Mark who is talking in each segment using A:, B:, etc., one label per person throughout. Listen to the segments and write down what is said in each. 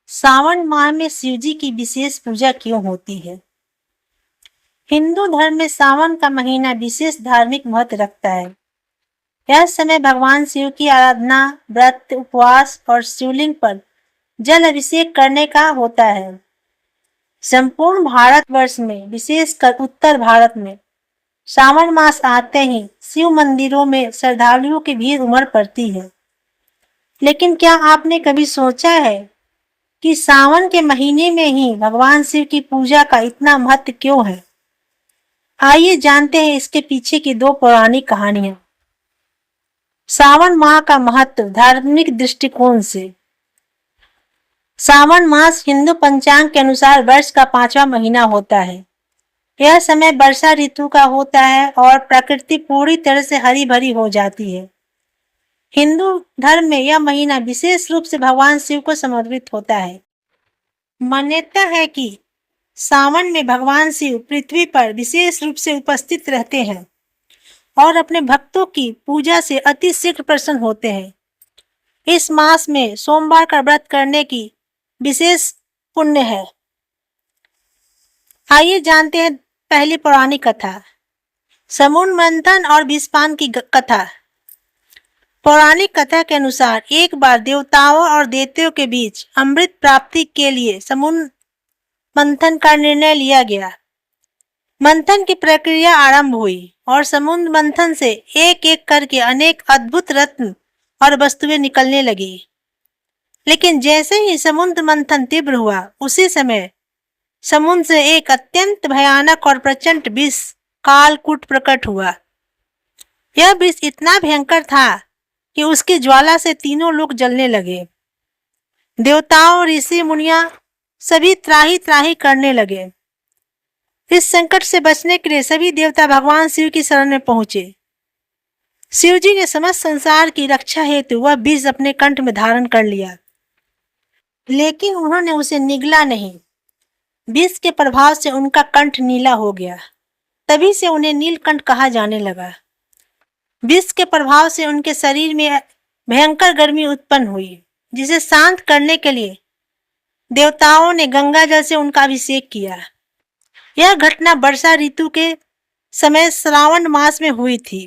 A: सावन माह में शिव जी की विशेष पूजा क्यों होती है? हिंदू धर्म में सावन का महीना विशेष धार्मिक महत्व रखता है। यह समय भगवान शिव की आराधना, व्रत, उपवास और शिवलिंग पर जल अभिषेक करने का होता है। संपूर्ण भारतवर्ष में, विशेषकर उत्तर भारत में, सावन मास आते ही शिव मंदिरों में श्रद्धालुओं की भीड़ उमड़ पड़ती है। लेकिन क्या आपने कभी सोचा है कि सावन के महीने में ही भगवान शिव की पूजा का इतना महत्व क्यों है? आइए जानते हैं इसके पीछे की दो पौराणिक कहानियां। सावन माह का महत्व धार्मिक दृष्टिकोण से। सावन मास हिंदू पंचांग के अनुसार वर्ष का 5वां महीना होता है। यह समय वर्षा ऋतु का होता है और प्रकृति पूरी तरह से हरी भरी हो जाती है। हिंदू धर्म में यह महीना विशेष रूप से भगवान शिव को समर्पित होता है। मान्यता है कि सावन में भगवान शिव पृथ्वी पर विशेष रूप से उपस्थित रहते हैं और अपने भक्तों की पूजा से अति शीघ्र प्रसन्न होते हैं। इस मास में सोमवार का व्रत करने की विशेष पुण्य है। आइए जानते हैं पहली पौराणिक कथा, समुद्र मंथन और विषपान की कथा। पौराणिक कथा के अनुसार एक बार देवताओं और दैत्यों के बीच अमृत प्राप्ति के लिए समुद्र मंथन का निर्णय लिया गया। मंथन की प्रक्रिया आरंभ हुई और समुद्र मंथन से एक एक करके अनेक अद्भुत रत्न और वस्तुएं निकलने लगी। लेकिन जैसे ही समुद्र मंथन तीव्र हुआ, उसी समय समुद्र से एक अत्यंत भयानक और प्रचंड विष कालकूट प्रकट हुआ। यह विष इतना भयंकर था कि उसकी ज्वाला से तीनों लोग जलने लगे। देवताओं, ऋषि मुनियां सभी त्राही त्राही करने लगे। इस संकट से बचने के लिए सभी देवता भगवान शिव की शरण में पहुंचे। शिव जी ने समस्त संसार की रक्षा हेतु वह विष अपने कंठ में धारण कर लिया, लेकिन उन्होंने उसे निगला नहीं। विष के प्रभाव से उनका कंठ नीला हो गया। तभी से उन्हें नीलकंठ कहा जाने लगा। विष के प्रभाव से उनके शरीर में भयंकर गर्मी उत्पन्न हुई, जिसे शांत करने के लिए देवताओं ने गंगा जल से उनका अभिषेक किया। यह घटना वर्षा ऋतु के समय श्रावण मास में हुई थी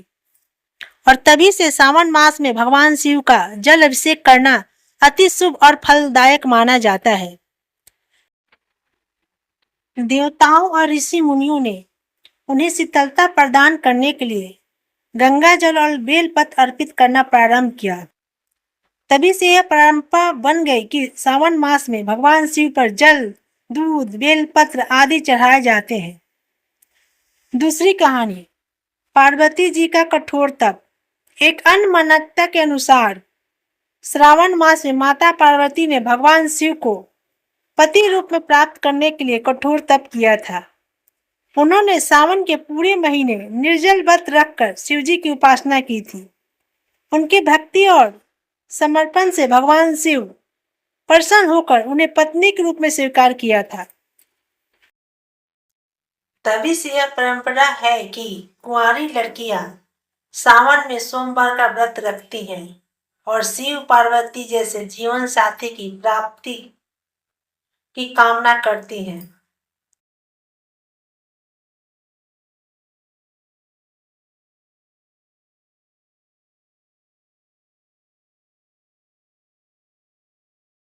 A: और तभी से सावन मास में भगवान शिव का जल अभिषेक करना अति शुभ और फलदायक माना जाता है। देवताओं और ऋषि मुनियों ने उन्हें शीतलता प्रदान करने के लिए गंगा जल और बेलपत्र अर्पित करना प्रारंभ किया। तभी से यह परंपरा बन गई कि सावन मास में भगवान शिव पर जल, दूध, बेलपत्र आदि चढ़ाए जाते हैं। दूसरी कहानी, पार्वती जी का कठोर तप। एक अन्य मान्यता के अनुसार श्रावण मास में माता पार्वती ने भगवान शिव को पति रूप में प्राप्त करने के लिए कठोर तप किया था। उन्होंने सावन के पूरे महीने निर्जल व्रत रखकर शिव जी की उपासना की थी। उनकी भक्ति और समर्पण से भगवान शिव प्रसन्न होकर उन्हें पत्नी के रूप में स्वीकार किया था। तभी से यह परंपरा है कि कुंवारी लड़कियां सावन में सोमवार का व्रत रखती हैं और शिव पार्वती जैसे जीवन साथी की प्राप्ति की कामना करती हैं।